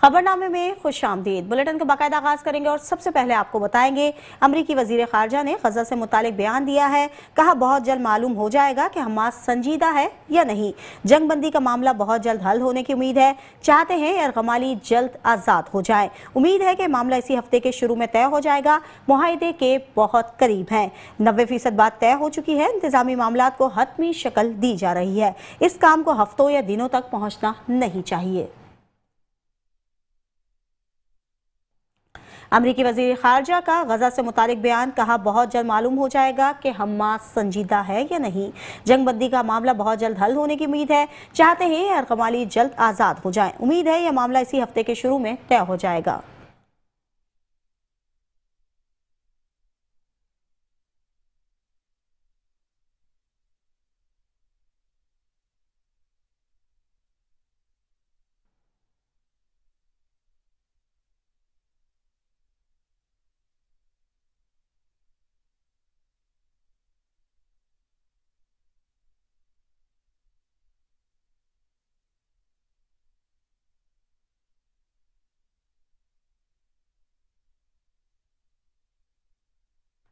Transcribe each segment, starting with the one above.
खबरनामे में खुशामदीद। बुलेटिन का बाकायदा आगाज करेंगे और सबसे पहले आपको बताएंगे अमरीकी वजीर खारजा ने गजा से मुतालिक बयान दिया है। कहा बहुत जल्द मालूम हो जाएगा कि हमास संजीदा है या नहीं। जंगबंदी का मामला बहुत जल्द हल होने की उम्मीद है। चाहते हैं यरगमाली जल्द आजाद हो जाए। उम्मीद है कि मामला इसी हफ्ते के शुरू में तय हो जाएगा। मुआहदे के बहुत करीब है। 90% बात तय हो चुकी है। इंतजामी मामला को हतमी शक्ल दी जा रही है। इस काम को हफ्तों या दिनों तक पहुंचना नहीं चाहिए। अमरीकी वजीर खारजा का गजा से मुतालिक बयान। कहा बहुत जल्द मालूम हो जाएगा कि हमास संजीदा है या नहीं। जंगबंदी का मामला बहुत जल्द हल होने की उम्मीद है। चाहते हैं यरगमाली जल्द आजाद हो जाए। उम्मीद है यह मामला इसी हफ्ते के शुरू में तय हो जाएगा।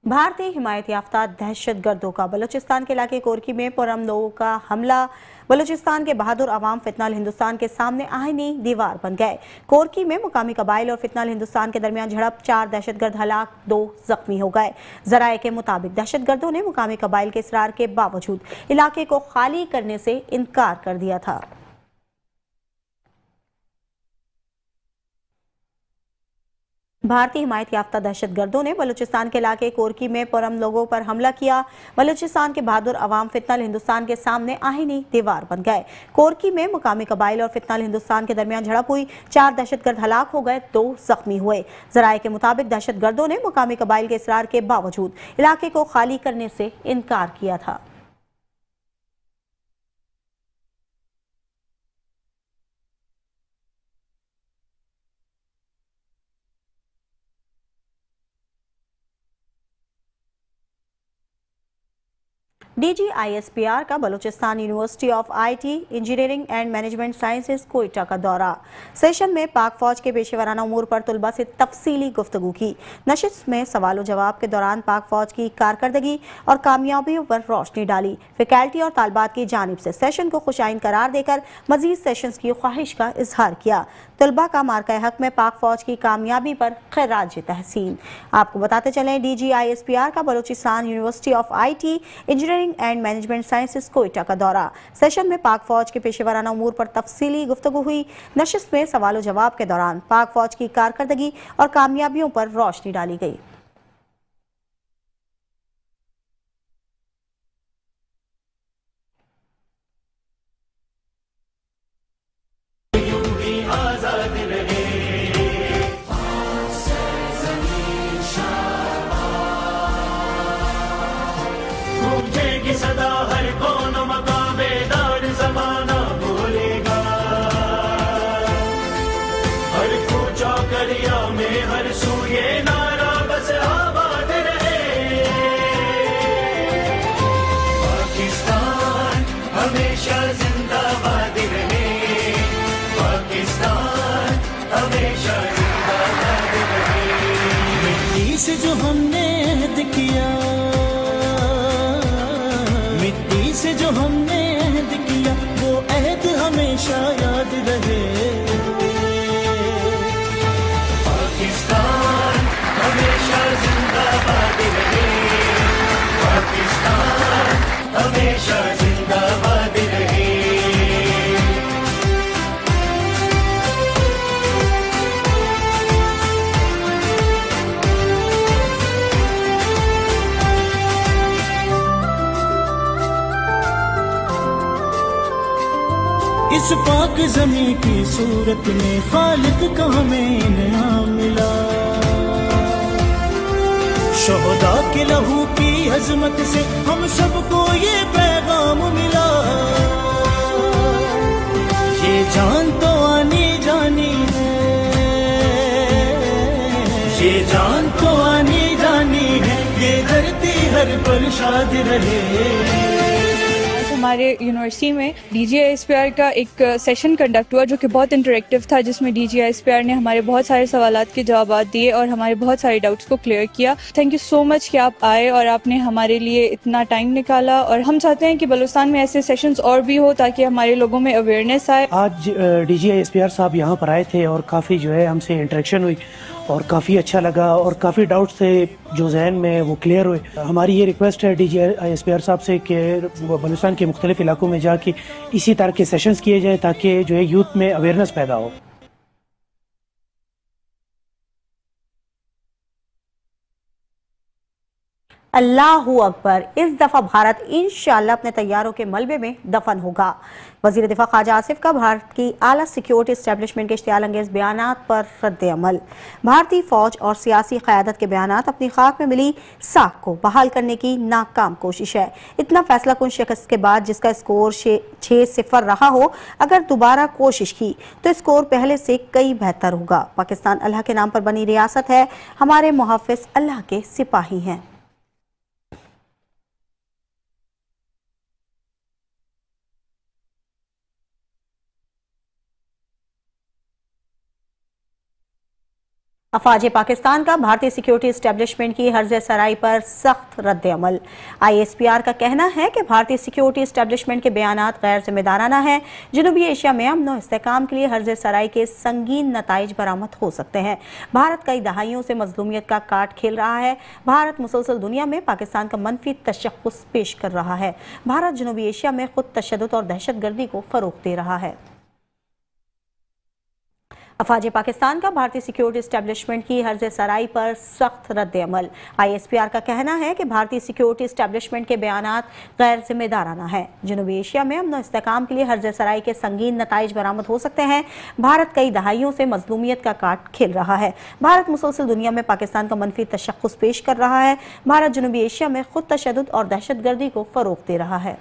भारतीय हिमायत याफ्ता दहशतगर्दों का बलूचिस्तान के इलाके कोरकी में पुरअमन लोगों का हमला। बलूचिस्तान के बहादुर अवाम फितनाल हिंदुस्तान के सामने आईनी दीवार बन गए। कोरकी में मुकामी कबाइल और फितनाल हिंदुस्तान के दरमियान झड़प। 4 दहशतगर्द हलाक, 2 जख्मी हो गए। जराये के मुताबिक दहशतगर्दों ने मुकामी कबाइल के इसरार के बावजूद इलाके को खाली करने से इनकार कर दिया था। भारतीय हिमायत याफ्ता दहशतगर्दों ने बलूचिस्तान के इलाके कोरकी में पुरअमन लोगों पर हमला किया। बलूचिस्तान के बहादुर अवाम फितनाल हिंदुस्तान के सामने आहीनी दीवार बन गए। कोरकी में मुकामी कबाइल और फितनाल हिंदुस्तान के दरमियान झड़प हुई। 4 दहशतगर्द हलाक हो गए, 2 जख्मी हुए। जराये के मुताबिक दहशतगर्दों ने मुकामी कबाइल के इसरार के बावजूद इलाके को खाली करने से इनकार किया था। DGISPR का Balochistan university of IT engineering and management sciences Quetta का दौरा। सेशन में पाक फौज के पेशेवराना उमूर पर तलबा से तफसीली गुफ्तगू की। नशिस्त में सवाल जवाब के दौरान पाक फौज की कारकर्दगी और कामयाबियों पर रोशनी डाली। फैकल्टी और तालबात की जानिब से सेशन को खुशाइन करार देकर मजीद सेशंस की ख्वाहिश का इजहार किया। तलबा का मार्का हक में पाक फौज की कामयाबी पर खैराज तहसीन। आपको बताते चलें DGISPR का Balochistan university of IT engineering and management sciences Quetta का दौरा। सेशन में पाक फौज के पेशेवराना उमूर पर तफसीली गुफ्तगू हुई। नशिस्त में सवाल जवाब के दौरान पाक फौज की कारकर्दगी और कामयाबियों पर रोशनी डाली गई। सदा हर कौन मकामेदार जमाना बोलेगा। हर कूचा करिया में हर सूये नारा बस आबाद रहे। पाकिस्तान हमेशा जिंदाबाद रहे। पाकिस्तान हमेशा जिंदाबाद रहे। मिट्टी से जो हमने अहद किया, मिट्टी से जो हमने अहद किया, वो अहद हमेशा याद रहे। पाकिस्तान हमेशा जिंदाबाद रहे। पाकिस्तान हमेशा जिंदाबाद रहे। इस पाक ज़मीं की सूरत में खालिक का हमें इनाम मिला। शोहदा के लहू की अजमत से हम सबको ये पैगाम मिला। ये जान तो आनी जानी है, ये जान तो आनी जानी है। ये धरती हर पल शाद रहे। हमारे यूनिवर्सिटी में DGISPR का एक सेशन कंडक्ट हुआ जो कि बहुत इंटरेक्टिव था, जिसमें DGISPR ने हमारे बहुत सारे सवालात के जवाब दिए और हमारे बहुत सारे डाउट्स को क्लियर किया। थैंक यू सो मच कि आप आए और आपने हमारे लिए इतना टाइम निकाला, और हम चाहते हैं कि बलूचिस्तान में ऐसे सेशंस और भी हो ताकि हमारे लोगों में अवेयरनेस आए। आज DGISPR साहब यहाँ पर आए थे और काफ़ी जो है हमसे इंटरेक्शन हुई और काफ़ी अच्छा लगा और काफ़ी डाउट्स थे जो जहन में वो क्लियर हुए। हमारी ये रिक्वेस्ट है DGISPR साहब से कि वो बलूचिस्तान के मुख्तलिफ इलाकों में जाके इसी तरह के सेशंस किए जाए ताकि जो है यूथ में अवेयरनेस पैदा हो। अल्लाहू अकबर। इस दफ़ा भारत इंशाअल्लाह अपने तैयारों के मलबे में दफन होगा। वज़ीर दिफा ख्वाजा आसिफ का भारत की आला सिक्योरिटी इस्टेब्लिशमेंट के इश्तियाल अंगेज बयानात पर रद्द अमल। भारतीय फौज और सियासी क़यादत के बयानात अपनी खाक में मिली साख को बहाल करने की नाकाम कोशिश है। इतना फैसला कुन शिकस्त के बाद जिसका स्कोर 6-0 रहा हो, अगर दोबारा कोशिश की तो स्कोर पहले से कई बेहतर होगा। पाकिस्तान अल्लाह के नाम पर बनी रियासत है, हमारे मुहाफ़िज़ अल्लाह के सिपाही हैं। अफवाज पाकिस्तान का भारतीय सिक्योरिटी इस्टेब्लिशमेंट की हर्ज सराई पर सख्त रद्द अमल। ISPR का कहना है कि भारतीय सिक्योरिटी इस्टेब्लिशमेंट के बयानात गैर जिम्मेदाराना है। जनूबी एशिया में अमन और इस्तेहकाम के लिए हर्ज सराई के संगीन नताइज बरामद हो सकते हैं। भारत कई दहाइयों से मजलूमियत का कार्ड खेल रहा है। भारत मुसलसल दुनिया में पाकिस्तान का मनफी तशख्खुस पेश कर रहा है। भारत जनूबी एशिया में खुद तशद्दुद और दहशतगर्दी को फरोग दे रहा है। अफवाज पाकिस्तान का भारतीय सिक्योरिटी इस्टेब्लिशमेंट की हर्ज सराई पर सख्त रद्द अमल। ISPR का कहना है कि भारतीय सिक्योरिटी इस्टेब्लिशमेंट के बयानात गैर जिम्मेदाराना है। जनूबी एशिया में अमन और इस्तेहकाम के लिए हर्ज सराई के संगीन नताइज बरामद हो सकते हैं। भारत कई दहाइयों से मजलूमियत का कार्ड खेल रहा है। भारत मुसलसल दुनिया में पाकिस्तान का मनफी तशख्खुस पेश कर रहा है। भारत जनूबी एशिया में खुद तशद्दुद और दहशतगर्दी को फरोग दे रहा है।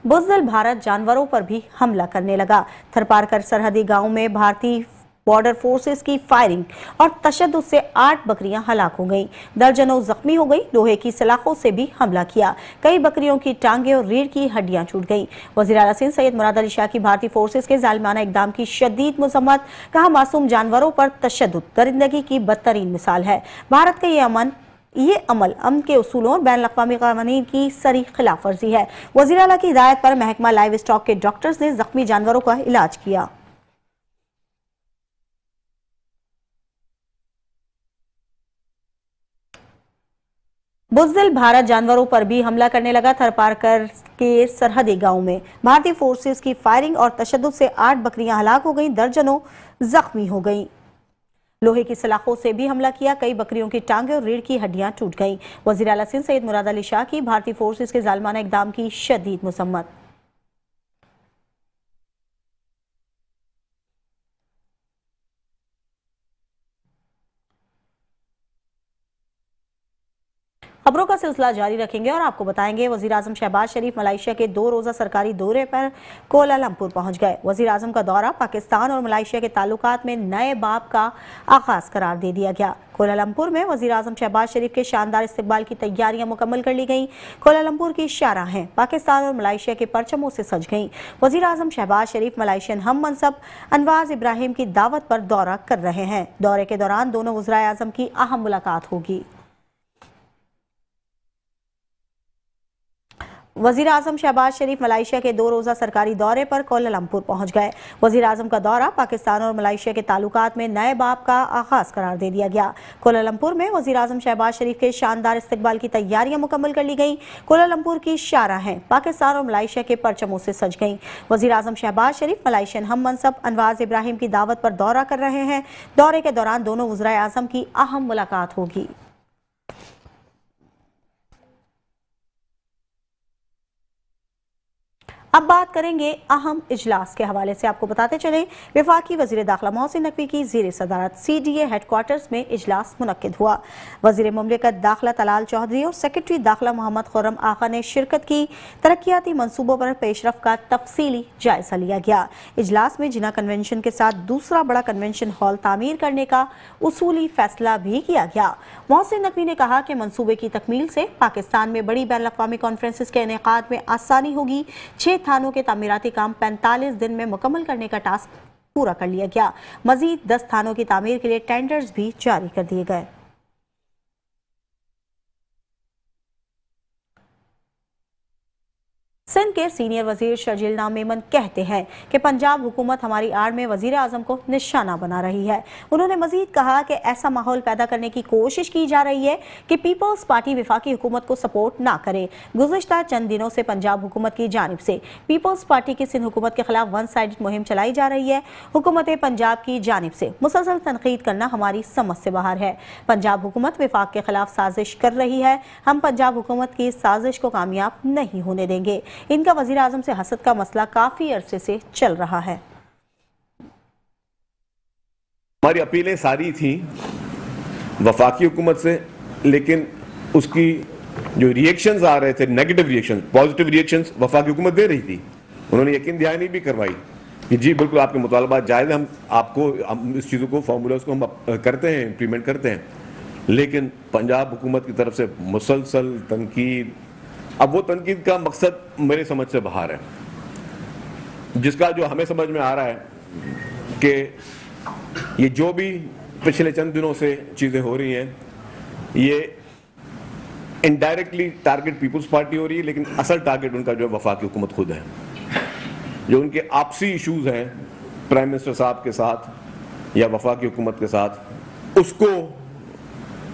बुज़दिल भारत जानवरों पर भी हमला करने लगा। थरपारकर सरहदी गांव में भारतीय बॉर्डर फोर्सेस की फायरिंग और तशद्दुद से 8 बकरियां हलाक हो गईं। दर्जनों जख्मी हो गई। लोहे की सलाखों से भी हमला किया। कई बकरियों की टांगे और रीढ़ की हड्डियां छूट गईं। वज़ीर आला सिंध सैयद मुराद अली शाह की भारतीय फोर्सेस के जालिमाना इकदाम की शदीद मजम्मत। कहा, मासूम जानवरों पर तशद्दुद दरिंदगी की बदतरीन मिसाल है। भारत का ये अमल अमन के उसूलों और बैन अक़वामी क़वानीन की सरी खिलाफ वर्जी है। वज़ीर आला की हिदायत पर महकमा लाइव स्टॉक के डॉक्टर्स ने जख्मी जानवरों का इलाज किया। बुज़दिल भारत जानवरों पर भी हमला करने लगा। थरपारकर के सरहदी गांव में भारतीय फोर्सेस की फायरिंग और तशद्दुद से 8 बकरियां हलाक हो गईं। दर्जनों जख्मी हो गईं। लोहे की सलाखों से भी हमला किया। कई बकरियों की टांगे और रीढ़ की हड्डियां टूट गईं। वज़ीर आला सिंध सैयद मुराद अली शाह की भारतीय फोर्सेस के जालिमाना इक़दाम की शदीद मजम्मत। खबरों का सिलसिला जारी रखेंगे और आपको बताएंगे वज़ीर आज़म शहबाज शरीफ मलेशिया के 2 रोज़ा सरकारी दौरे पर कोलालंपुर पहुंच गए। वज़ीर आज़म का दौरा पाकिस्तान और मलेशिया के ताल्लुकात में नए बाब का आगाज करार दे दिया गया। कोलालंपुर में वज़ीर आज़म शहबाज शरीफ के शानदार इस्तकबाल की तैयारियां मुकम्मल कर ली गईं। कोलालंपुर की शाहराहें पाकिस्तान और मलेशिया के परचमों से सज गईं। वज़ीर आज़म शहबाज शरीफ मलेशियन हम मनसब अनवाज इब्राहिम की दावत पर दौरा कर रहे हैं। दौरे के दौरान दोनों वज़राए आज़म की अहम मुलाकात होगी। वज़ीर आज़म शहबाज शरीफ मलेशिया के 2 रोज़ा सरकारी दौरे पर कोलालंपुर पहुंच गए। वज़ीर आज़म का दौरा पाकिस्तान और मलेशिया के ताल्लुकात में नए बाब का आगाज करार दे दिया गया। कोलालंपुर में वज़ीर आज़म शहबाज शरीफ के शानदार इस्तकबाल की तैयारियां मुकम्मल कर ली गईं। कोलालंपुर की शाहराहें पाकिस्तान और मलेशिया के परचमों से सज गईं। वज़ीर आज़म शहबाज शरीफ मलेशियन हम मनसब अनवाज इब्राहिम की दावत पर दौरा कर रहे हैं। दौरे के दौरान दोनों वज़राए आज़म की अहम मुलाकात होगी। अब बात करेंगे अहम इजलास के हवाले से। आपको बताते चले, वफाकी वजीर दाखिला मोहसिन नकवी की ज़ेर सदारत CDA हेडक्वार्टर्स में इजलास मुनक्किद हुआ। वजीर मुमलिकत दाखिला तलाल चौधरी और सेक्रेटरी दाखिला मोहम्मद खुर्रम आका ने शिरकत की। तरक्याती मनसूबों पर पेशरफ का तफसीली जायजा लिया गया। इजलास में जिना कन्वेंशन के साथ दूसरा बड़ा कन्वेंशन हॉल तामीर करने का उसूली फैसला भी किया गया। मोहसिन नकवी ने कहा कि मंसूबे की तकमील से पाकिस्तान में बड़ी बैन अवी कॉन्फ्रेंसेस के इनेकाद में आसानी होगी। 6 थानों के तामीराती काम 45 दिन में मुकम्मल करने का टास्क पूरा कर लिया गया। मजीद 10 थानों की तामीर के लिए टेंडर्स भी जारी कर दिए गए। सिंध के सीनियर वजीर शर्जील मेमन कहते हैं कि पंजाब हुकूमत हमारी आड़ में वजीर आजम को निशाना बना रही है। उन्होंने मजीद कहा कि ऐसा माहौल पैदा करने की कोशिश की जा रही है कि पीपल्स पार्टी वफाकी हुकूमत को सपोर्ट ना करे। गुज़िश्ता चंद दिनों से पंजाब हुकूमत की जानिब से पीपल्स पार्टी की सिंध हुकूमत के खिलाफ वन साइडेड मुहिम चलाई जा रही है। हुकूमत पंजाब की जानिब से मुसलसल तनकीद करना हमारी समझ से बाहर है। पंजाब हुकूमत वफाक के खिलाफ साजिश कर रही है। हम पंजाब हुकूमत की साजिश को कामयाब नहीं होने देंगे। इनका वजीर आजम से हसद का मसला काफी अरसे से चल रहा है। हमारी अपीलें सारी थी वफाकी हुकूमत से, लेकिन उसकी जो रिएक्शंस आ रहे थे, नेगेटिव रिएक्शंस, पॉजिटिव रिएक्शंस वफाकी हुकूमत दे रही थी। उन्होंने यकीन दहानी भी करवाई कि जी बिल्कुल आपके मुतालबात जायज़ हैं, हम इस चीज़ों को फार्मूलाज को हम करते हैं, इम्प्लीमेंट करते हैं। लेकिन पंजाब हुकूमत की तरफ से मुसलसल तनकीद, अब वो तनकीद का मकसद मेरे समझ से बाहर है, जिसका जो हमें समझ में आ रहा है कि ये जो भी पिछले चंद दिनों से चीज़ें हो रही हैं, ये इनडायरेक्टली टारगेट पीपल्स पार्टी हो रही है, लेकिन असल टारगेट उनका जो वफाकी हुकूमत खुद है। जो उनके आपसी इशूज़ हैं प्राइम मिनिस्टर साहब के साथ या वफाकी हुकूमत के साथ, उसको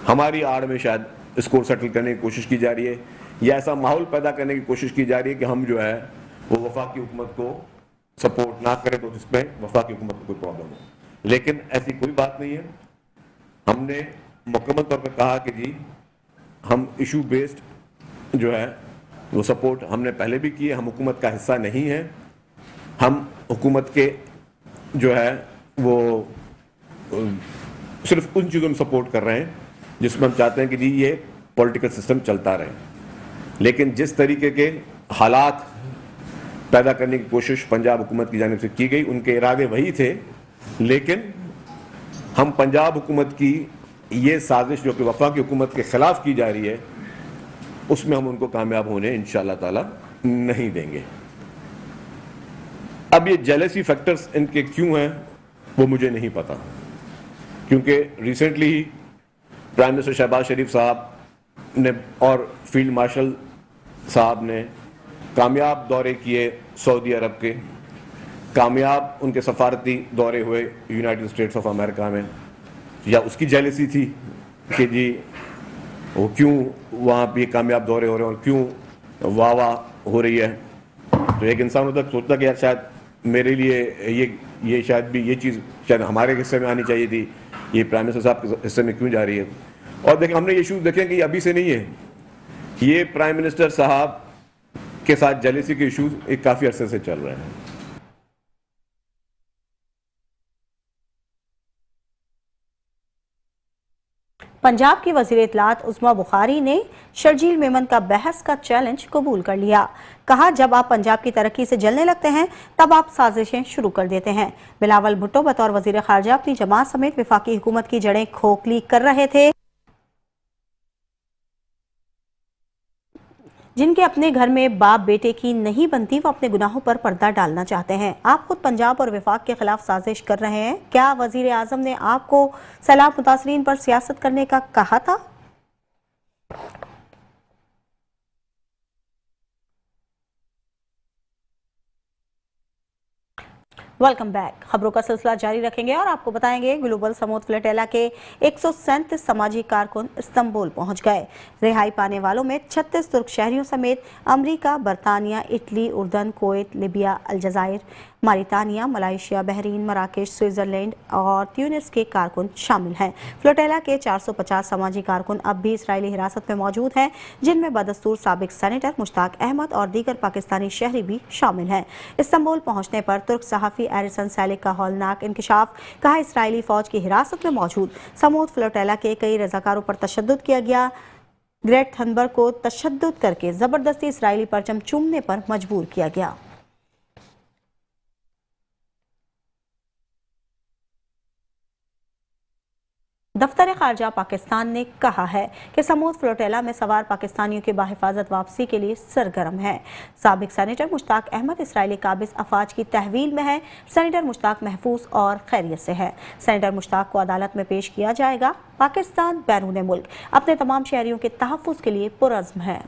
हमारी आड़ में शायद इसको सेटल करने की कोशिश की जा रही है, या ऐसा माहौल पैदा करने की कोशिश की जा रही है कि हम जो है वो वफाकी हुकूमत को सपोर्ट ना करें, तो जिसमें वफाकी हुकूमत को कोई प्रॉब्लम हो। लेकिन ऐसी कोई बात नहीं है। हमने मुकम्मल तौर पर कहा कि जी हम इशू बेस्ड जो है वो सपोर्ट हमने पहले भी की है। हम हुकूमत का हिस्सा नहीं है। हम हुकूमत के जो है वो सिर्फ उन चीज़ों में सपोर्ट कर रहे हैं जिसमें हम चाहते हैं कि जी ये पॉलिटिकल सिस्टम चलता रहे। लेकिन जिस तरीके के हालात पैदा करने की कोशिश पंजाब हुकूमत की जानिब से की गई, उनके इरादे वही थे, लेकिन हम पंजाब हुकूमत की ये साजिश जो कि वफाकी हुकूमत के खिलाफ की जा रही है, उसमें हम उनको कामयाब होने इंशाअल्लाह ताला नहीं देंगे। अब ये जेलसी फैक्टर्स इनके क्यों हैं वो मुझे नहीं पता, क्योंकि रिसेंटली ही प्राइम मिनिस्टर शहबाज शरीफ साहब ने और फील्ड मार्शल साहब ने कामयाब दौरे किए सऊदी अरब के, कामयाब उनके सफारती दौरे हुए यूनाइटेड स्टेट्स ऑफ अमेरिका में। या उसकी जेलसी थी कि जी वो क्यों वहाँ पे कामयाब दौरे हो रहे हैं और क्यों वाह वाह हो रही है। तो एक इंसान होता सोचता कि यार शायद मेरे लिए ये शायद भी ये चीज़ शायद हमारे हिस्से में आनी चाहिए थी, ये प्राइम मिनिस्टर साहब के हिस्से में क्यों जा रही है। और देखें, हमने ये इशूज़ देखें कि अभी से नहीं है, ये प्राइम मिनिस्टर साहब के साथ जेलसी के इशूज़ एक काफ़ी अरसे से चल रहे हैं। पंजाब की वज़ीर इत्तलात उस्मा बुखारी ने शर्जील मेमन का बहस का चैलेंज कबूल कर लिया। कहा, जब आप पंजाब की तरक्की से जलने लगते हैं तब आप साजिशें शुरू कर देते हैं। बिलावल भुट्टो बतौर वज़ीर ख़ारजा अपनी जमात समेत वफाकी हुकूमत की जड़ें खोखली कर रहे थे। जिनके अपने घर में बाप बेटे की नहीं बनती, वो अपने गुनाहों पर पर्दा डालना चाहते हैं। आप खुद पंजाब और वफाक के खिलाफ साजिश कर रहे हैं। क्या वजीर आजम ने आपको सैलाब मुतासरीन पर सियासत करने का कहा था? Welcome back. खबरों का सिलसिला जारी रखेंगे और आपको बताएंगे ग्लोबल समूद फ्लटेला के 137 समाजी कारकुन इस्तांबुल पहुंच गए। रिहाई पाने वालों में 36 तुर्क शहरियों समेत अमेरिका, बरतानिया, Italy, उर्दन, Kuwait, Libya, अलजायर, मारितानिया, Malaysia, Bahrain, Marrakesh, Switzerland और ट्यूनिस के कारकुन शामिल हैं। फ्लोटेला के 450 समाजी कारकुन अब भी इसराइली हिरासत में मौजूद हैं, जिनमें बदस्तूर साबिक सेनेटर मुश्ताक अहमद और दीगर पाकिस्तानी शहरी भी शामिल हैं। इस्तांबुल पहुंचने पर तुर्क सहाफ़ी एरिसन सैलिक का हौलनाक इंकशाफ, कहा इसराइली फौज की हिरासत में मौजूद समूद फ्लोटेला के कई रजाकारों पर तशद्दुद किया गया। ग्रेट थनबर्ग को तशद्दुद करके जबरदस्ती इसराइली परचम चूमने पर मजबूर किया गया। दफ्तर खारजा पाकिस्तान ने कहा है कि समूद फ्लोटेला में सवार पाकिस्तानियों की बाहिफाजत वापसी के लिए सरगर्म है। साबिक सेनेटर मुश्ताक अहमद इसराइली काबिज अफवाज की तहवील में है। सेनेटर मुश्ताक महफूज और खैरियत से है। सेनेटर मुश्ताक को अदालत में पेश किया जाएगा। पाकिस्तान बैरून मुल्क अपने तमाम शहरियों के तहफ़्फ़ुज़ के लिए पुरज़्म है।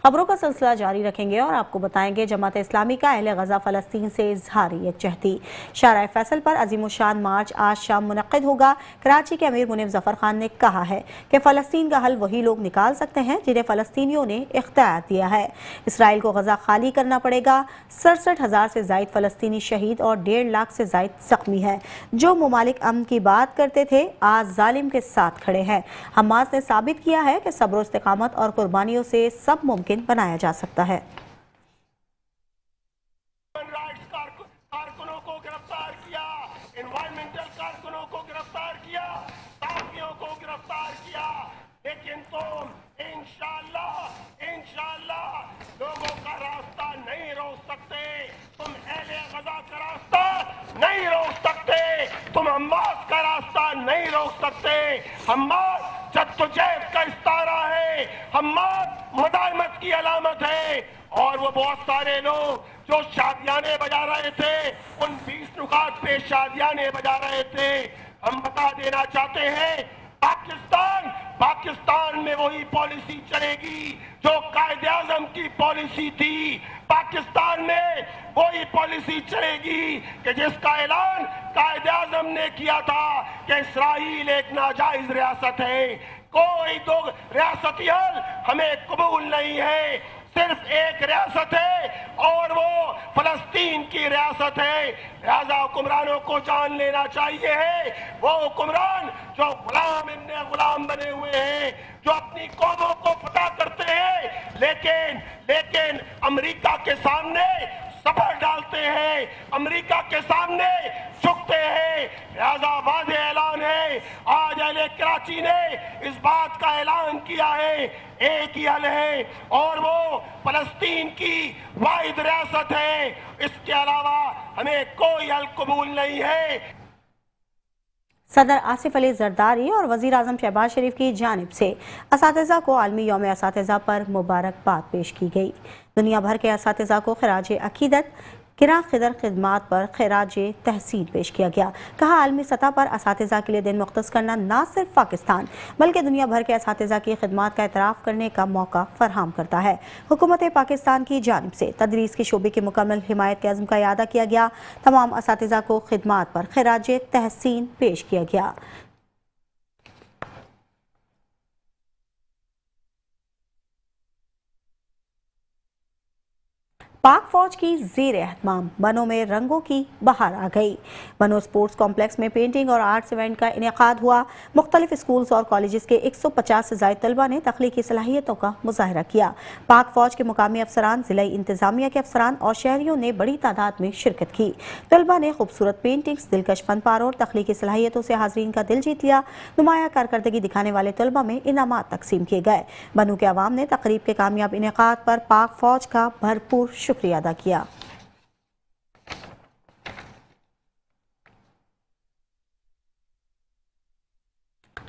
खबरों का सिलसिला जारी रखेंगे और आपको बताएंगे जमात इस्लामी का अहले गजा फ़लस्तीन से इजहारी यकजहती। शाराए फैसल पर अज़ीमुश्शान मार्च आज शाम मुनक़्क़िद होगा। कराची के अमीर मुनीफ ज़फ़र खान ने कहा है कि फ़लस्तीन का हल वही लोग निकाल सकते हैं जिन्हें फ़लस्तीनियों ने इख्तियार दिया है। इसराइल को गजा खाली करना पड़ेगा। 67,000 से ज़ायद फ़लस्तीनी शहीद और 1.5 लाख से ज़ायद ज़ख्मी हैं। जो ममालिक अमन की बात करते थे आज जालिम के साथ खड़े हैं। हमास ने साबित किया है कि सब्र, इस्तिकामत और कुर्बानियों से सब मुमकिन बनाया जा सकता है। कारकुनों को गिरफ्तार किया, एनवायरमेंटल कारकुनों को गिरफ्तार किया, साथियों को गिरफ्तार किया, लेकिन तुम इंशाअल्लाह लोगों का रास्ता नहीं रोक सकते। तुम अहले गजा का रास्ता नहीं रोक सकते। तुम हमास का रास्ता नहीं रोक सकते। हमास जद्दोजहद का इस्तारा है। हमास मुदाहिमत की अलामत है। और वो बहुत सारे लोग जो शादियाने बजा रहे थे, उन 20 नुकात पे शादियाने बजा रहे थे। हम बता देना चाहते हैं पाकिस्तान में वही पॉलिसी चलेगी जो कायदे आज़म की पॉलिसी थी। पाकिस्तान में वही पॉलिसी चलेगी कि जिसका ऐलान कायदे आज़म ने किया था कि इसराइल एक नाजायज रियासत है। कोई दो रियासती हल हमें कबूल नहीं है। सिर्फ एक रियासत है और वो फलस्तीन की रियासत है। लिहाजा हुक्मरानों को जान लेना चाहिए है वो हुक्मरान जो गुलाम बने हुए हैं, जो अपनी कौमों को फतह करते हैं, लेकिन अमेरिका के सामने सबर डालते हैं, अमेरिका के सामने झुकते हैं। लिहाजा वाज़ेह ऐलान है, आज अहले कराची ने इस बात का ऐलान किया है, एक ही हल है और वो फलस्तीन की वाहिद रियासत है। इसके अलावा हमें कोई हल कबूल नहीं है। सदर आसिफ अली जरदारी और वज़ीर आज़म शहबाज शरीफ की जानिब से असातिज़ा को आलमी यौम असातिज़ा पर मुबारकबाद पेश की गई। दुनिया भर के असातिज़ा को खिराज अकीदत किरा खिदर खिदमात पर खिराज तहसीन पेश किया गया। कहा आलमी सतह पर असातिज़ा के लिए दिन मुख्तस करना न सिर्फ पाकिस्तान बल्कि दुनिया भर के असातिज़ा की खिदमात का एतराफ़ करने का मौका फराहम करता है। हुकूमत पाकिस्तान की जानिब से तदरीस के शोबे की मुकम्मल हिमायत के अज़्म का इयादा किया गया। तमाम असातिज़ा को खिदमात पर खिराज तहसीन पेश किया गया। पाक फौज की ज़ेर एहतमाम बनों में रंगों की बहार आ गई। बनो स्पोर्ट्स कॉम्प्लेक्स में पेंटिंग और आर्ट्स इवेंट का इनेकाद हुआ। मुख्तलिफ स्कूल्स और कॉलेजेस के 150 से ज़ायद तलबा ने तख्लीकी सलाहियतों का मुजाहरा किया। पाक फौज के मुकामी अफसरान, ज़िला इंतजामिया के अफसरान और शहरियों ने बड़ी तादाद में शिरकत की। तलबा ने खूबसूरत पेंटिंग्स, दिलकश फन पारों और तख्लीकी सलाहियतों से हाज़रीन का दिल जीत लिया। नुमाया कारकर्दगी दिखाने वाले तलबा में इनामात तकसीम किए गए। बनू के अवाम ने तकरीब के कामयाब इनेकाद पर पाक फौज का भरपूर शुक्रिया अदा किया।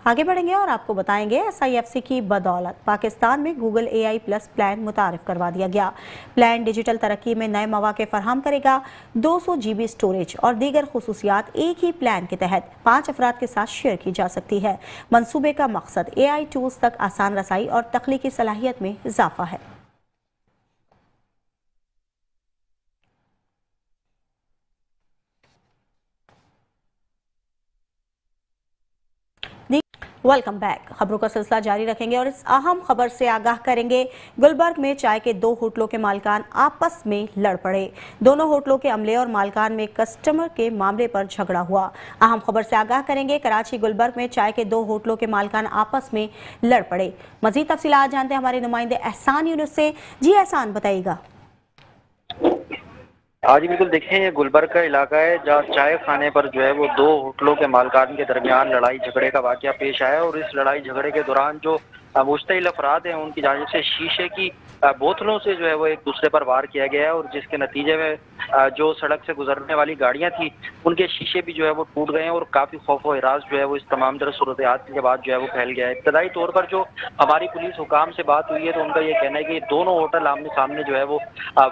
आगे बढ़ेंगे और आपको बताएंगे SIFC की बदौलत पाकिस्तान में गूगल AI प्लस प्लान मुतारिफ करवा दिया गया। प्लान डिजिटल तरक्की में नए मौके फराहम करेगा। 200 GB स्टोरेज और दीगर खुसूसियात एक ही प्लान के तहत 5 अफराद के साथ शेयर की जा सकती है। मंसूबे का मकसद AI टूल्स तक आसान रसाई और तख्लीकी सलाहियत में इजाफा है। Welcome back. खबरों का सिलसिला जारी रखेंगे और इस अहम खबर से आगाह करेंगे। गुलबर्ग में चाय के 2 होटलों के मालिकान आपस में लड़ पड़े। दोनों होटलों के अमले और मालिकान में कस्टमर के मामले पर झगड़ा हुआ। अहम खबर से आगाह करेंगे। कराची गुलबर्ग में चाय के 2 होटलों के मालिकान आपस में लड़ पड़े। मजीद तफसीलात जानते हैं हमारे नुमाइंदे एहसान यूनुस से। जी एहसान, बताइएगा। आज बिल्कुल देखें, ये गुलबर्ग का इलाका है जहाँ चाय खाने पर जो है वो 2 होटलों के मालिकान के दरमियान लड़ाई झगड़े का वाकया पेश आया और इस लड़ाई झगड़े के दौरान जो मुश्तइल अफराद हैं उनकी जानिब से शीशे की बोतलों से जो है वो एक दूसरे पर वार किया गया है और जिसके नतीजे में जो सड़क से गुजरने वाली गाड़ियां थी उनके शीशे भी जो है वो टूट गए हैं और काफी खौफ व हिरास जो है वो इस तमाम तरह सूरत हाल के बाद जो है वो फैल गया है। इब्तदाई तौर पर जो हमारी पुलिस हुकाम से बात हुई है तो उनका ये कहना है कि दोनों होटल आमने सामने जो है वो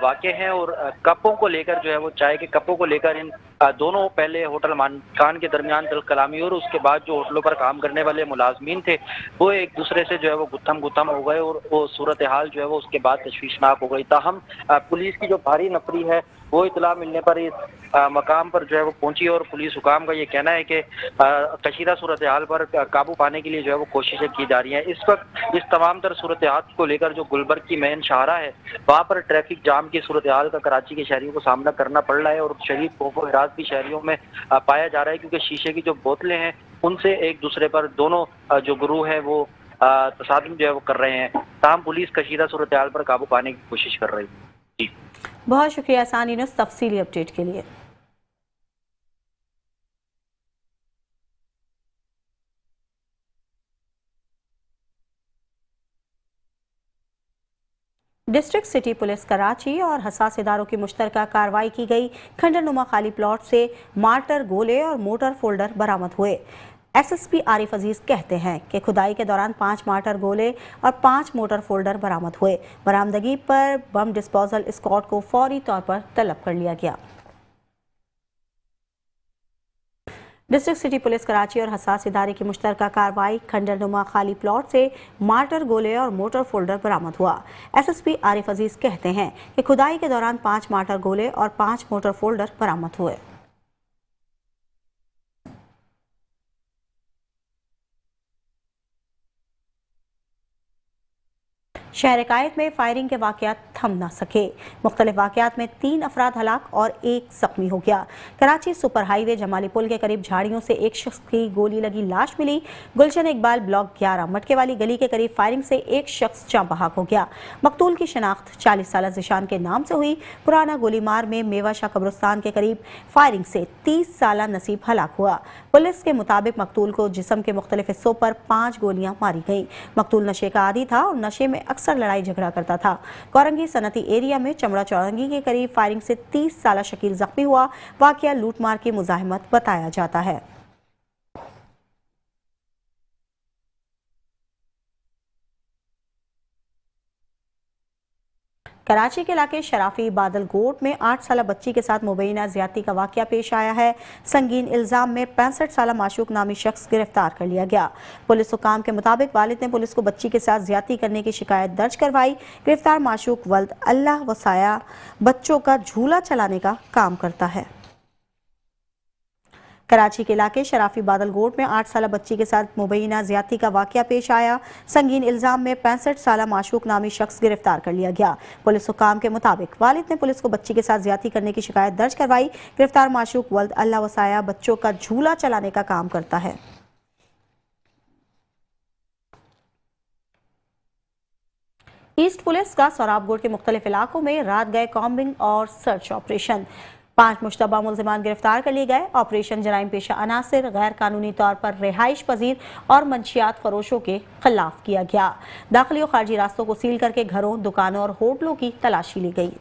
वाक़े हैं और कपों को लेकर जो है वो चाय के कपों को लेकर इन दोनों पहले होटल मालिकान के दरमियान दिल कलामी और उसके बाद जो होटलों पर काम करने वाले मुलाजमीन थे वो एक दूसरे से जो है वो गुत्थम हो गए और वो सूरत हाल जो है वो उसके बाद तशवीशनाक हो गई। ताहम पुलिस की जो भारी नफरी है वो इतला मिलने पर इस मकाम पर जो है वो पहुंची और पुलिस हुकाम का ये कहना है कि कशीदा सूरत हाल पर काबू पाने के लिए जो है वो कोशिशें की जा रही हैं। इस वक्त इस तमाम तर सूरत हाल को लेकर जो गुलबर्ग की मेन शाहरा है वहाँ पर ट्रैफिक जाम की सूरत हाल का कराची के शहरियों को सामना करना पड़ रहा है और शदीद खौफ व हिरास भी शहरियों में पाया जा रहा है क्योंकि शीशे की जो बोतलें हैं उनसे एक दूसरे पर दोनों जो गुरु है वो तसादुम जो है वो कर रहे हैं। ताहम पुलिस कशीदा सूरत हाल पर काबू पाने की कोशिश कर रही है। जी, बहुत शुक्रिया एहसान यूनुस तफसीली अपडेट के लिए। डिस्ट्रिक्ट सिटी पुलिस कराची और हसास इदारों की मुश्तरका कार्रवाई की गई। खंडरनुमा खाली प्लॉट से मार्टर, गोले और मोटर फोल्डर बरामद हुए। एसएसपी आरिफ अजीज कहते हैं कि खुदाई के दौरान 5 मार्टर गोले और 5 मोटर फोल्डर बरामद हुए। बरामदगी पर बम डिस्पोजल स्क्वाड को फौरी तौर पर तलब कर लिया गया। डिस्ट्रिक्ट सिटी पुलिस कराची और हसास इदारे की मुश्तरका कार्रवाई। खंडरनुमा खाली प्लॉट से मार्टर, गोले और मोटर फोल्डर बरामद हुआ। एसएसपी आरिफ अजीज कहते हैं कि खुदाई के दौरान 5 मार्टर गोले और 5 मोटर फोल्डर बरामद हुए। शहर कायद में फायरिंग के वाकयात थम न सके। मुख्तलिफ वाकयात में 3 अफराद हलाक और 1 जख्मी हो गया। कराची सुपर हाईवे जमाली पुल के करीब झाड़ियों से एक शख्स की गोली लगी लाश मिली। गुलशन इकबाल ब्लॉक 11 मटके वाली गली के करीब फायरिंग से एक शख्स जाँ बहक हो गया। मकतूल की शनाख्त 40 साल जिशान के नाम से हुई। पुराना गोलीमार में मेवा शाह कब्रिस्तान के करीब फायरिंग से 30 साल नसीब हलाक हुआ। पुलिस के मुताबिक मकतूल को जिस्म के मुख्तलिफ हिस्सों पर 5 गोलियां मारी गईं। मकतूल नशे का आदी था और नशे में अक्सर लड़ाई झगड़ा करता था। कोरंगी सनती एरिया में चमड़ा चौरंगी के करीब फायरिंग से 30 साल शकील जख्मी हुआ। वाकया लूटमार की मुजाहिमत बताया जाता है। कराची के इलाके शराफी बादल गोट में 8 साल बच्ची के साथ मुबैना ज्यादती का वाकया पेश आया है। संगीन इल्जाम में 65 साल माशूक नामी शख्स गिरफ्तार कर लिया गया। पुलिस हुकाम के मुताबिक वालिद ने पुलिस को बच्ची के साथ ज्यादती करने की शिकायत दर्ज करवाई। गिरफ्तार माशूक वल्द अल्लाह वसाया बच्चों का झूला चलाने का काम करता है। कराची के इलाके शराफी बादल गोट में 8 साल बच्ची के साथ मुबैना ज्यादती का वाकया पेश आया। संगीन इल्जाम में 65 साल माशूक नामी शख्स गिरफ्तार कर लिया गया। पुलिस हुकाम के मुताबिक वालिद ने पुलिस को बच्ची के साथ ज्यादती करने की शिकायत दर्ज करवाई। गिरफ्तार माशूक वल्द अल्लाह वसाया बच्चों का झूला चलाने का काम करता है। ईस्ट पुलिस का सोराबगोट के मुख्तलिफ इलाकों में रात गए कॉम्बिंग और सर्च ऑपरेशन। 5 मुश्तबा मुल्जिमान गिरफ्तार कर लिए गए। ऑपरेशन जराइम पेशा अनासिर, गैर कानूनी तौर पर रिहाइश पजीर और मंशियात फरोशों के खिलाफ किया गया। दाखिली और खारजी रास्तों को सील करके घरों, दुकानों और होटलों की तलाशी ली गई।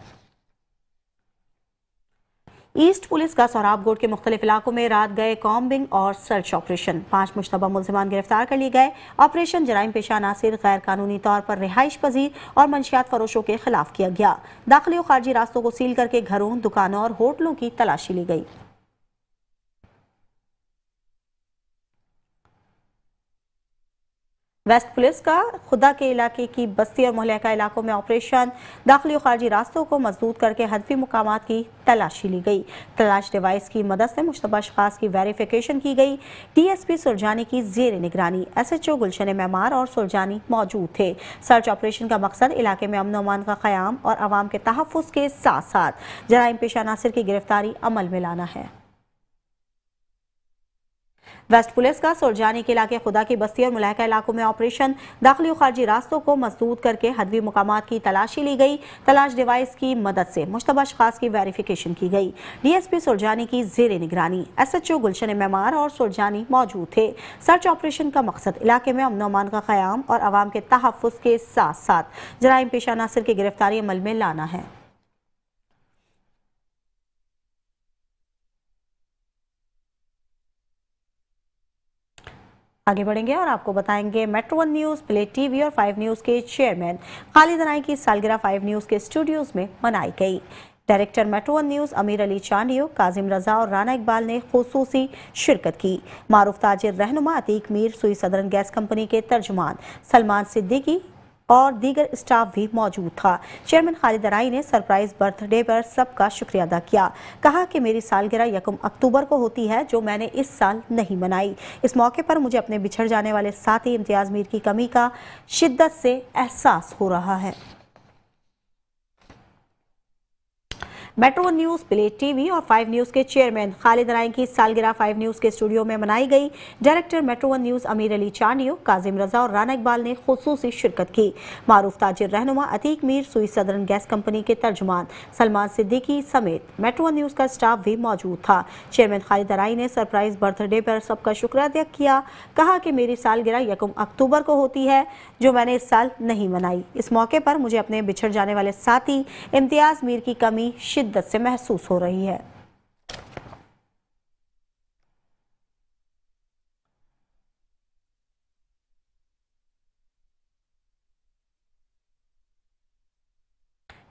ईस्ट पुलिस का सोराबगोट के मुख्तलिफ इलाकों में रात गए कॉम्बिंग और सर्च ऑपरेशन। 5 मुश्तबा मुल्जिमान गिरफ्तार कर लिए गए। ऑपरेशन जराइम पेशा अनासिर, गैर कानूनी तौर पर रिहाइश पजीर और मंशियात फरोशों के खिलाफ किया गया। दाखिली और खारजी रास्तों को सील करके घरों, दुकानों और होटलों की तलाशी ली गई। वेस्ट पुलिस का खुदा के इलाके की बस्ती और मुहल्लिका इलाकों में ऑपरेशन दाखिली और खारजी रास्तों को मजबूत करके हदफी मुकामात की तलाशी ली गई। तलाश डिवाइस की मदद से मुश्तबा अशखास की वेरिफिकेशन की गई। DSP सुरजानी की जेर निगरानी SHO गुलशन मेमार और सुरजानी मौजूद थे। सर्च ऑपरेशन का मकसद इलाके में अमन अमान का क़याम और अवाम के तहफ़्फ़ुज़ के साथ साथ जराइम पेश अनासिर की गिरफ्तारी अमल में लाना है। वेस्ट पुलिस का सुरजानी के इलाके खुदा की बस्ती और मुहल्लिका इलाकों में ऑपरेशन दाखिली और खारजी रास्तों को मजबूत करके हदवी मुकामात की तलाशी ली गई। तलाश डिवाइस की मदद से मुश्तबा अशखास की वेरिफिकेशन की गई। DSP सुरजानी की जेर निगरानी SHO गुलशन मेमार और सुरजानी मौजूद थे। सर्च ऑपरेशन का मकसद इलाके में अमन अमान का क़याम और अवाम के तहफ़्फ़ुज़ के साथ साथ जराइम पेश अनासिर की गिरफ्तारी अमल में लाना है। आगे बढ़ेंगे और आपको बताएंगे मेट्रो 1 न्यूज़, प्ले TV और 5 न्यूज़ के चेयरमैन खालिद अनाई की सालगिरह 5 न्यूज़ के स्टूडियोज में मनाई गई। डायरेक्टर मेट्रो 1 न्यूज़ अमीर अली चांडियो, काजिम रजा और राना इकबाल ने खुसूसी शिरकत की। मारूफ ताजिर रहनुमा अतीक मीर, सुई सदरन गैस कंपनी के तर्जुमान सलमान सिद्दीकी और दीगर स्टाफ भी मौजूद था। चेयरमैन खालिद अनाई ने सरप्राइज बर्थडे पर सबका शुक्रिया अदा किया। कहा कि मेरी सालगिरह 1 अक्टूबर को होती है जो मैंने इस साल नहीं मनाई। इस मौके पर मुझे अपने बिछड़ जाने वाले साथी इम्तियाज मीर की कमी का शिद्दत से एहसास हो रहा है। मेट्रो 1 न्यूज़, प्ले TV और 5 न्यूज़ के चेयरमैन खालिद अनाई की सालगिरह 5 न्यूज़ के स्टूडियो में मनाई गई। डायरेक्टर मेट्रो 1 न्यूज़ अमीर अली चांडियो, काजिम रजा और राना इकबाल ने खुसूसी शिरकत की। मारूफ ताजिर रहनुमा अतीक मीर, सुई सदरन गैस कंपनी के तर्जुमान सलमान सिद्दीकी समेत मेट्रो 1 न्यूज़ का स्टाफ भी मौजूद था। चेयरमैन खालिद अनाई ने सरप्राइज बर्थडे पर सबका शुक्रिया अदा किया। कहा कि मेरी सालगिरह 1 अक्टूबर को होती है जो मैंने इस साल नहीं मनाई। इस मौके पर मुझे अपने बिछड़ जाने वाले साथी इम्तियाज मीर की कमी शिद्दत से महसूस हो रही है।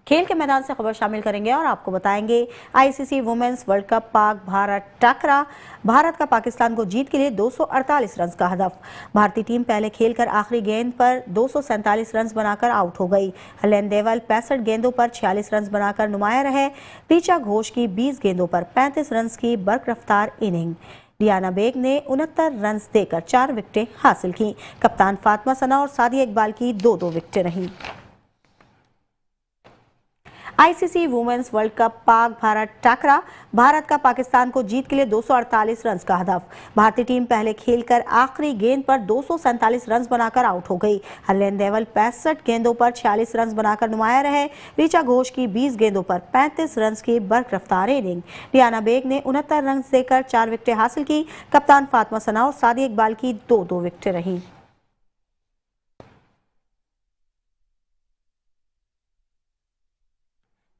खेल के मैदान से खबर शामिल करेंगे और आपको बताएंगे ICC women's world cup Pak Bharat टकरा। भारत का पाकिस्तान को जीत के लिए 248 रन का हदफ। भारतीय टीम पहले खेलकर आखिरी गेंद पर 247 रन बनाकर आउट हो गई। हलेन देवल 65 गेंदों पर 46 रन बनाकर नुमाया रहे। ऋचा घोष की 20 गेंदों पर 35 रन की बरकरफ्तार इनिंग। डियाना बेग ने 69 रन देकर 4 विकेटें हासिल की। कप्तान फातिमा सना और सादिया इकबाल की 2-2 विकेटें रहीं। ICC women's world cup Pak Bharat टकरा। भारत का पाकिस्तान को जीत के लिए 248 रन का हदफ। भारतीय टीम पहले खेलकर आखिरी गेंद पर 247 रन बनाकर आउट हो गई। हलेन देवल 65 गेंदों पर 46 रन बनाकर नुमाया रहे। ऋचा घोष की 20 गेंदों पर 35 रन की बरकरफ्तार इनिंग। डियाना बेग ने 69 रन देकर 4 विकेटें हासिल की। कप्तान फातिमा सना और सादिया इकबाल की 2-2 विकेटें रहीं।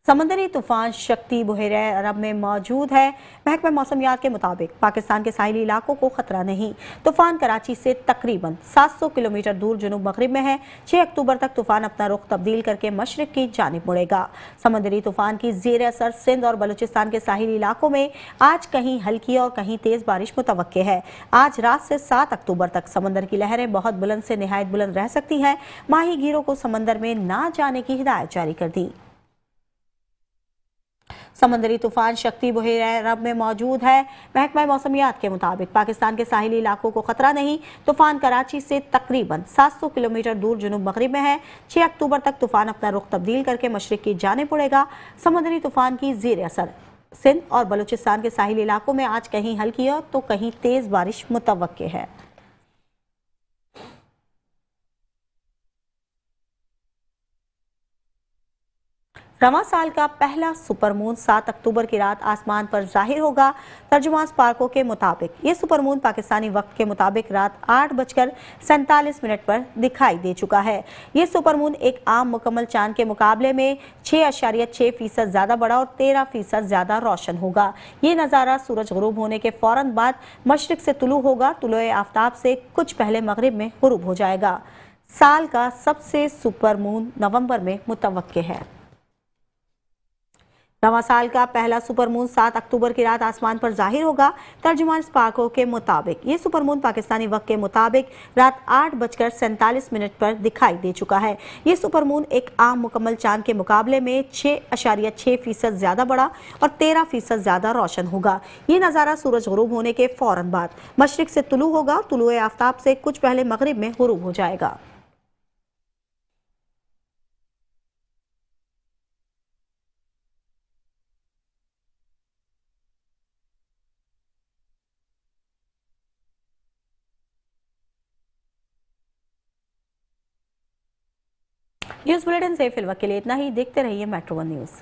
समंदरी तूफान शक्ति बहेरे अरब में मौजूद है। महकमा मौसमियात के मुताबिक पाकिस्तान के साहिली इलाकों को खतरा नहीं। तूफान कराची से तकरीबन 700 किलोमीटर दूर जुनूब मगरिब में है। 6 अक्टूबर तक तूफान अपना रुख तब्दील करके मशरिक की जानिब मुड़ेगा। समंदरी तूफान की जेर असर सिंध और बलूचिस्तान के साहिली इलाकों में आज कहीं हल्की और कहीं तेज बारिश मुतवक्के है। आज रात से 7 अक्टूबर तक समंदर की लहरें बहुत बुलंद से निहायत बुलंद रह सकती हैं। माहीगीरों को समंदर में ना जाने की हिदायत जारी कर दी। समंदरी तूफान शक्ति बहेरे अरब में मौजूद है। महकमा मौसमियात के मुताबिक पाकिस्तान के साहिली इलाकों को खतरा नहीं। तूफान कराची से तकरीबन 700 किलोमीटर दूर जुनूब मगरिब में है। 6 अक्टूबर तक तूफान अपना रुख तब्दील करके मशरिक की जानिब उड़ेगा। समंदरी तूफान की जेर असर सिंध और बलूचिस्तान के साहिली इलाकों में आज कहीं हल्की और तो कहीं तेज बारिश मुतवक्के है। रवां साल का पहला सुपरमून 7 अक्टूबर की रात आसमान पर जाहिर होगा। तर्जुमान स्पार्को के मुताबिक ये सुपरमून पाकिस्तानी वक्त के मुताबिक रात 8:47 पर दिखाई दे चुका है। ये सुपरमून एक आम मुकम्मल चांद के मुकाबले में 6.6% ज्यादा बड़ा और 13% ज्यादा रोशन होगा। ये नज़ारा सूरज गुरूब होने के फौरन बाद मशरिक से तुलू होगा। तुलुए आफ्ताब से कुछ पहले मगरिब में गुरूब हो जाएगा। साल का सबसे सुपरमून नवंबर में मुतवक्के है। नवा साल का पहला सुपरमून 7 अक्टूबर की रात आसमान पर जाहिर होगा। तर्जुमान स्पार्को के मुताबिक ये सुपरमून पाकिस्तानी वक्त के मुताबिक रात 8:47 पर दिखाई दे चुका है। ये सुपरमून एक आम मुकम्मल चांद के मुकाबले में 6.6% ज्यादा बड़ा और 13% ज्यादा रोशन होगा। ये नज़ारा सूरज गुरूब होने के फौरन बाद मशरिक से तुलू होगा। तुलुए आफ्ताब से कुछ पहले मगरिब में गुरूब हो जाएगा। न्यूज़ बुलेटिन से फिलहाल के लिए इतना ही। देखते रहिए मेट्रो 1 न्यूज़।